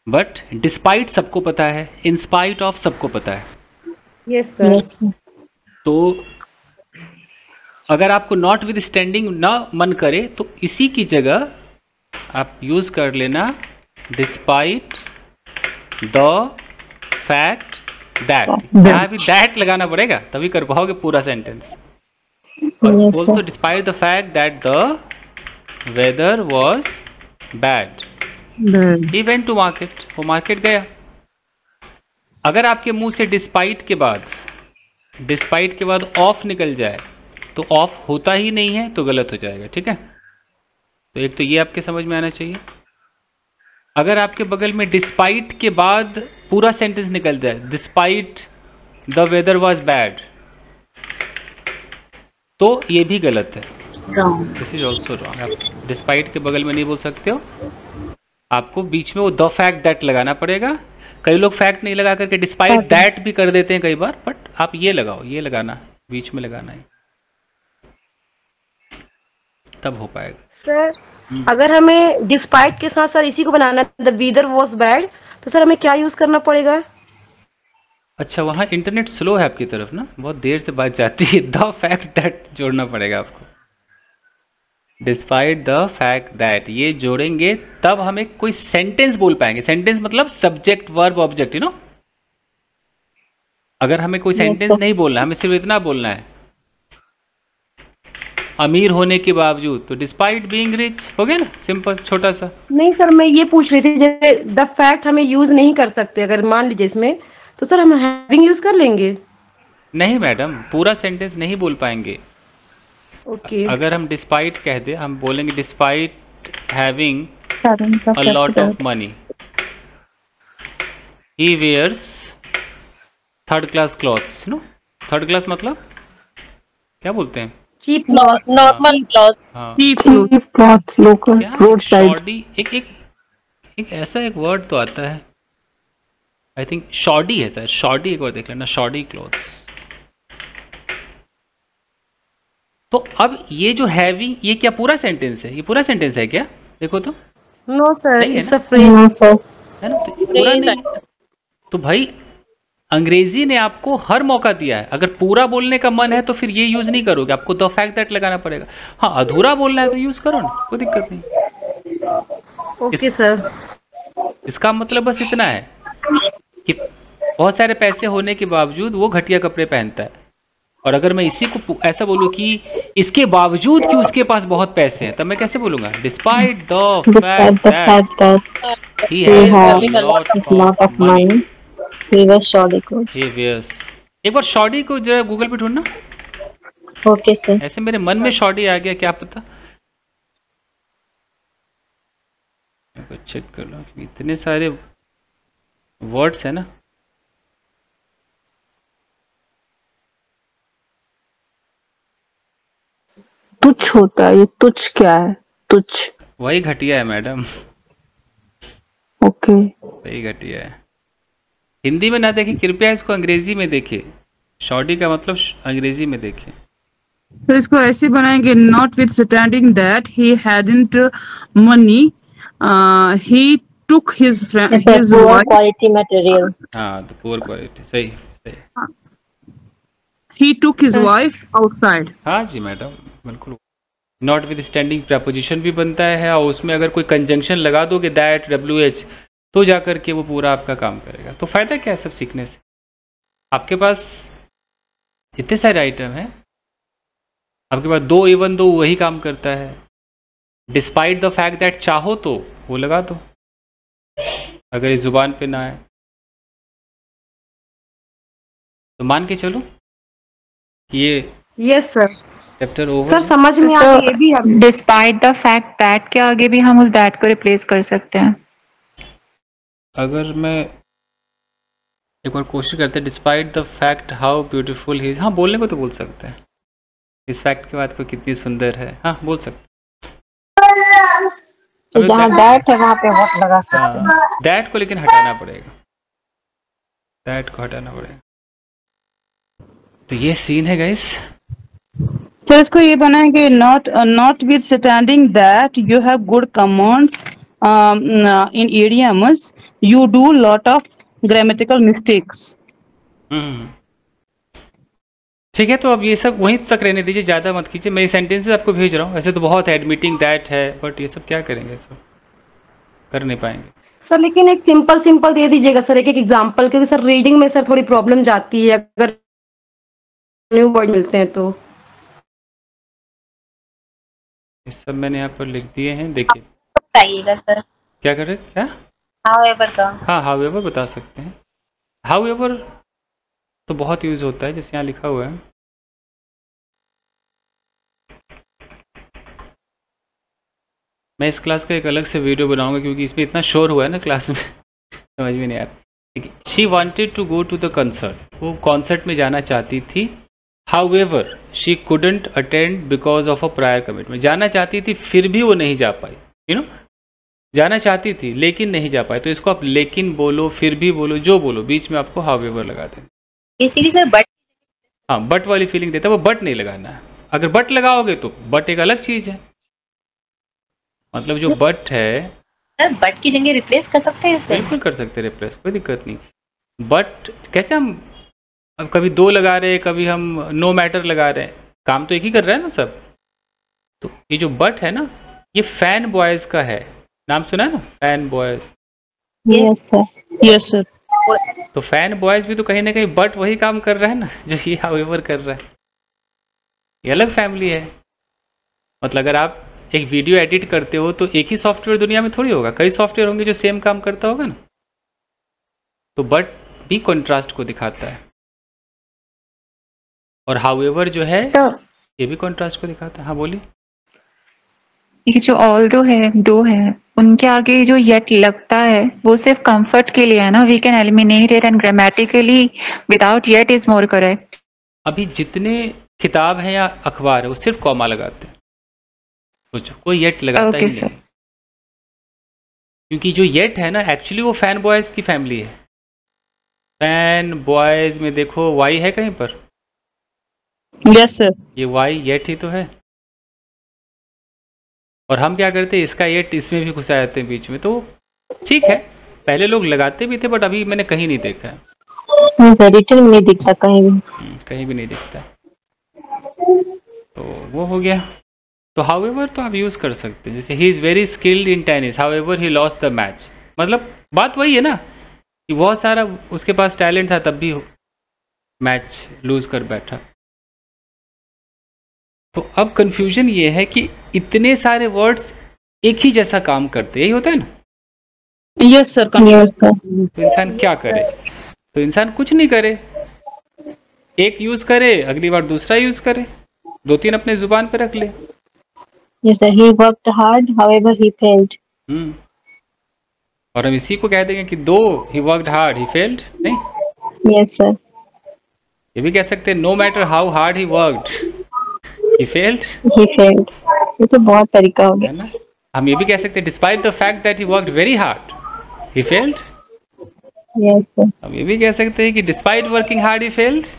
बट डिस्पाइट सबको पता है, इन स्पाइट ऑफ सबको पता है। Yes sir. तो अगर आपको नॉट विद स्टैंडिंग ना मन करे तो इसी की जगह आप यूज़ कर लेना डिस्पाइट द फैक्ट दैट। यहाँ भी दैट लगाना पड़ेगा तभी कर पाओगे पूरा सेंटेंस। और बोल तो despite the fact that the weather was bad he went to market, वो मार्केट गया। अगर आपके मुंह से डिस्पाइट के बाद ऑफ निकल जाए तो ऑफ होता ही नहीं है तो गलत हो जाएगा, ठीक है। तो एक तो ये आपके समझ में आना चाहिए। अगर आपके बगल में डिस्पाइट के बाद पूरा सेंटेंस निकल जाए, despite the weather was bad, तो ये भी गलत है, दिस इज ऑल्सो रॉन्ग। आप डिस्पाइट के बगल में नहीं बोल सकते हो, आपको बीच में वो द फैक्ट दैट लगाना पड़ेगा। कई लोग फैक्ट नहीं लगा करके डिस्पाइट दैट भी कर देते हैं कई बार, बट आप ये लगाओ, ये लगाना बीच में लगाना है, तब हो पाएगा। सर अगर हमें डिस्पाइट के साथ सर इसी को बनाना द वेदर वाज बैड, तो सर हमें क्या यूज करना पड़ेगा? अच्छा, वहाँ इंटरनेट स्लो है आपकी तरफ ना, बहुत देर से बात जाती है। द फैक्ट दैट जोड़ना पड़ेगा आपको, डिस्पाइट द फैक्ट दैट, ये जोड़ेंगे तब हमें कोई सेंटेंस बोल पाएंगे। सेंटेंस मतलब subject verb object, you know. अगर हमें कोई सेंटेंस नहीं बोलना, हमें सिर्फ इतना बोलना है अमीर होने के बावजूद, तो डिस्पाइट बीइंग रिच हो गया ना, सिंपल छोटा सा। नहीं सर, मैं ये पूछ रही थी जैसे द फैक्ट हमें यूज नहीं कर सकते अगर मान लीजिए इसमें, तो सर हम हैविंग यूज कर लेंगे? नहीं मैडम, पूरा सेंटेंस नहीं बोल पाएंगे। ओके। अगर हम डिस्पाइट कह दे, हम बोलेंगे despite having a lot of money he wears third class clothes, no. Third class मतलब क्या बोलते हैं? Cheap, normal cloth, cheap cloth, local, road side. एक ऐसा एक वर्ड तो आता है, आई थिंक शॉडी है सर, शॉडी एक बार देख लेना, शॉडी क्लॉथ्स। तो अब ये जो हैविंग, ये क्या पूरा सेंटेंस है? ये पूरा सेंटेंस है क्या? देखो तो। No sir, it's a phrase है ना, पूरा नहीं। तो भाई अंग्रेजी ने आपको हर मौका दिया है। अगर पूरा बोलने का मन है तो फिर ये यूज नहीं करोगे, आपको द फैक्ट दैट लगाना पड़ेगा। हाँ, अधूरा बोलना है तो यूज करो ना, कोई दिक्कत नहीं। Okay sir. इसका मतलब बस इतना है कि बहुत सारे पैसे होने के बावजूद वो घटिया कपड़े पहनता है। और अगर मैं इसी को ऐसा बोलूं कि इसके बावजूद कि उसके पास बहुत पैसे हैं, तब मैं कैसे बोलूंगा? Despite the fact that he has a lot of money he wears shoddy clothes. he wears। एक बार शॉडी को जरा गूगल पे ढूंढना। Okay sir. ऐसे मेरे मन में शॉडी आ गया, क्या पता। चेक कर लो, इतने सारे वर्ड्स है ना। तुच्छ होता है, ये तुच्छ क्या है? तुच्छ वही घटिया है मैडम। ओके, वही घटिया है। हिंदी में ना देखें कृपया, इसको अंग्रेजी में देखें। शॉडी का मतलब अंग्रेजी में देखें। तो इसको ऐसे बनाएंगे, not with standing that he hadn't money, he took his quality material. हाँ, तो पुअर क्वालिटी, सही सही। ही टुक हिज वाइफ आउटसाइड। हाँ जी मैडम, बिल्कुल। नॉट विथ स्टैंडिंग प्रपोजिशन भी बनता है, और उसमें अगर कोई कंजंक्शन लगा दोगे दैट, WH, तो जाकर के वो पूरा आपका काम करेगा। तो फायदा क्या है सब सीखने से? आपके पास इतने सारे आइटम हैं, आपके पास दो, इवन दो वही काम करता है। डिस्पाइट द फैक्ट दैट चाहो तो वो लगा दो, अगर इस जुबान पे ना आए तो मान के चलो ये yes sir chapter over. Sir समझ में आ गया। ये भी हम डिस्पाइट द फैक्ट दैट के आगे भी हम उस दैट को रिप्लेस कर सकते हैं। अगर मैं एक बार कोशिश करते हैं, despite the fact how beautiful he, हाँ बोलने को तो बोल सकते हैं। इस फैक्ट के बाद को कितनी सुंदर है, हाँ बोल सकते हैं। तो जहाँ दैट है वहाँ पे व्हाट लगा सकते हैं। दैट को लेकिन हटाना पड़ेगा, दैट को हटाना पड़ेगा। तो ये सीन है गाइस। तो इसको ये बनाएंगे not with standing that you have good command in idioms you do lot of grammatical mistakes। ठीक है, तो अब ये सब वहीं तक रहने दीजिए, ज़्यादा मत कीजिए। मैं ये सेंटेंसेस आपको भेज रहा हूँ, ऐसे तो बहुत है, एडमिटिंग दैट है, बट ये सब क्या करेंगे, सब कर नहीं पाएंगे सर। लेकिन एक सिंपल दे दीजिएगा सर, एक एग्जांपल, क्योंकि सर रीडिंग में सर थोड़ी प्रॉब्लम जाती है अगर न्यू वर्ड मिलते हैं तो। ये सब मैंने यहाँ पर लिख दिए हैं, देखिए बताइएगा सर। क्या करें, क्या हाउएवर का? हाँ, हाउएवर बता सकते हैं। हाउएवर तो बहुत यूज होता है, जैसे यहाँ लिखा हुआ है। मैं इस क्लास का एक अलग से वीडियो बनाऊंगा, क्योंकि इसमें इतना शोर हुआ है ना क्लास में समझ में नहीं आ रहा। She wanted to go to the concert, वो कॉन्सर्ट में जाना चाहती थी। However she couldn't attend because of a prior commitment, जाना चाहती थी फिर भी वो नहीं जा पाई, जाना चाहती थी लेकिन नहीं जा पाई। तो इसको आप लेकिन बोलो, फिर भी बोलो, जो बोलो, बीच में आपको हाउएवर लगा दें। बेसिकली सर बट, हाँ, बट वाली फीलिंग देता है, वो बट नहीं लगाना है। अगर बट लगाओगे तो बट एक अलग चीज है, मतलब जो बट है सर बट की जगह रिप्लेस कर सकते हैं सर। बिल्कुल कर सकते हैं रिप्लेस, कोई दिक्कत नहीं। बट कैसे, हम अब कभी दो लगा रहे हैं, कभी हम नो मैटर लगा रहे हैं, काम तो एक ही कर रहा है ना सब। तो ये जो बट है ना, ये फैन बॉयज का है, नाम सुना है ना, fan boys. Yes sir, yes sir. तो फैन बॉयज भी तो कहीं ना कहीं बट वही काम कर रहा है ना जो ये हाउएवर कर रहा है। ये अलग फैमिली है। मतलब अगर आप एक वीडियो एडिट करते हो तो एक ही सॉफ्टवेयर दुनिया में थोड़ी होगा, कई सॉफ्टवेयर होंगे जो सेम काम करता होगा ना। तो बट भी कॉन्ट्रास्ट को दिखाता है, और हाउएवर जो है ये भी कॉन्ट्रास्ट को दिखाता है। हाँ बोलिए। ये जो ऑल दो है उनके आगे जो येट लगता है वो सिर्फ कंफर्ट के लिए है ना। We can eliminate it and grammatically without yet is more correct. अभी जितने किताब है या अखबार है वो सिर्फ कॉमा लगाते हैं, सोचो कोई येट लगाता ही नहीं, क्योंकि जो येट है ना एक्चुअली वो फैन बॉयज की फैमिली है। फैन बॉयज में देखो वाई है कहीं पर? Yes sir. ये वाई येट ही तो है। और हम क्या करते हैं, इसका येट इसमें भी घुसा जाते हैं बीच में। तो ठीक है, पहले लोग लगाते भी थे, बट अभी मैंने कहीं नहीं देखा है। नहीं दिखता कहीं भी, कहीं भी नहीं दिखता। तो वो हो गया। तो हाउएवर तो आप यूज कर सकते हैं, जैसे he is very skilled in tennis, however he lost the match. मतलब बात वही है ना कि बहुत सारा उसके पास टैलेंट था, तब भी मैच लूज कर बैठा। तो अब कंफ्यूजन ये है कि इतने सारे वर्ड्स एक ही जैसा काम करते, यही होता है ना? Yes sir. तो इंसान क्या करे? तो इंसान कुछ नहीं करे, एक यूज करे, अगली बार दूसरा यूज करे, दो तीन अपने जुबान पे रख ले। Yes sir, he worked hard, however he failed. और हम इसी को कह देंगे कि दो he worked hard, he failed, नहीं? Yes sir. ये भी कह सकते हैं no matter how hard he worked, he failed. He failed. ये तो बहुत तरीका हो गया। हम ये भी कह सकते हैं despite the fact that he worked very hard, he failed. Yes sir. हम ये भी कह सकते हैं कि despite working hard he failed.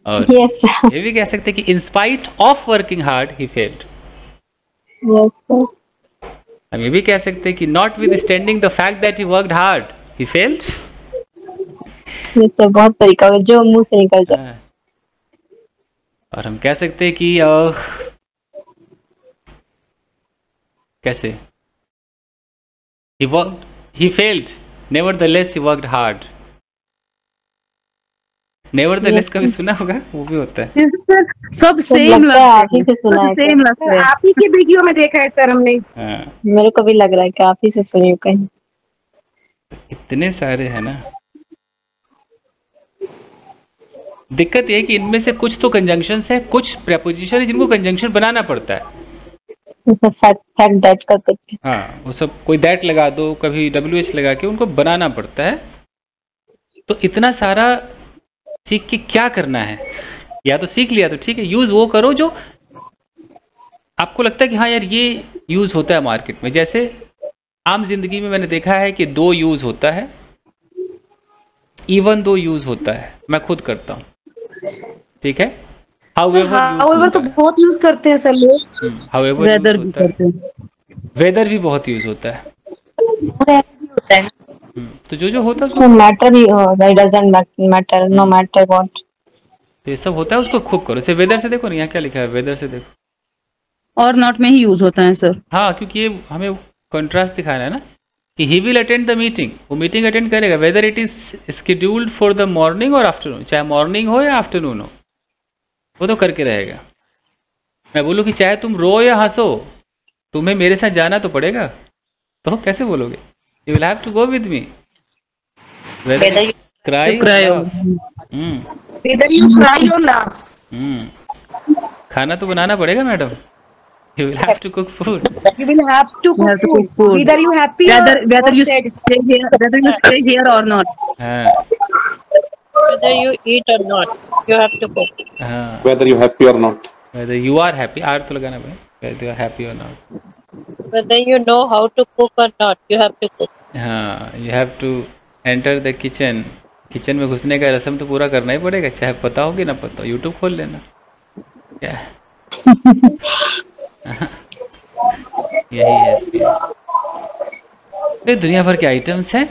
और yes sir. ये भी कह सकते हैं कि in spite of working hard he failed. Yes sir. हम ये भी कह सकते हैं कि notwithstanding the fact that he worked hard, he failed. Yes sir, बहुत तरीका होगा जो मुंह से निकल जाए। और हम कह सकते हैं कि कैसे, he failed, nevertheless he worked hard. nevertheless कभी सुना होगा? वो भी होता है। सब सेम लगता है, आप ही से सुना है, सेम लगता है, आप ही की वीडियो में देखा है सर हमने। मेरे को भी लग रहा है कि आप ही से सुनी हो कहीं। इतने सारे है ना। दिक्कत ये है कि इनमें से कुछ तो कंजंक्शन है, कुछ प्रेपोजिशन है जिनको कंजंक्शन बनाना पड़ता है। फैक्ट दैट का करके, हाँ, वो सब कोई दैट लगा दो, कभी WH लगा के उनको बनाना पड़ता है। तो इतना सारा सीख के क्या करना है? या तो सीख लिया तो ठीक है, यूज वो करो जो आपको लगता है कि हाँ यार ये यूज होता है मार्केट में। जैसे आम जिंदगी में मैंने देखा है कि दो यूज होता है, इवन दो यूज होता है, मैं खुद करता हूँ। ठीक है। हाउएवर तो बहुत यूज करते हैं सर लोग। हाउएवर वेदर भी करते हैं, वेदर भी बहुत यूज होता है। तो जो होता है मैटर भी doesn't matter, no matter what, ये सब होता है, उसको खूब करो। इसे वेदर से देखो ना, यहाँ क्या लिखा है, वेदर से देखो। और नॉट में ही यूज होता है सर। हाँ, क्योंकि ये हमें कंट्रास्ट दिखाना है ना कि he will attend the meeting, वो मीटिंग अटेंड करेगा, whether it is scheduled for the morning और आफ्टरनून, चाहे मॉर्निंग हो या आफ्टरनून हो, वो तो करके रहेगा। मैं बोलूँ कि चाहे तुम रो या हंसो, तुम्हें मेरे साथ जाना तो पड़ेगा, तो कैसे बोलोगे? You will have to go with me, whether you cry Whether you cry or laugh. खाना तो बनाना पड़ेगा madam, you will have to cook food. You will have to cook food. Whether you happy whether you stay here or not. Whether you eat or not, you have to cook. Whether you happy or not. Whether you are happy, or तो लगाना पड़ेगा, whether you are happy or not. Whether you know how to cook or not, you have to cook. हाँ, you have to enter the kitchen. Kitchen में घुसने का रस्म तो पूरा करना ही पड़ेगा, चाहे पता हो कि ना पता हो। यूट्यूब खोल लेना, क्या है यही है। दुनिया भर के आइटम्स हैं।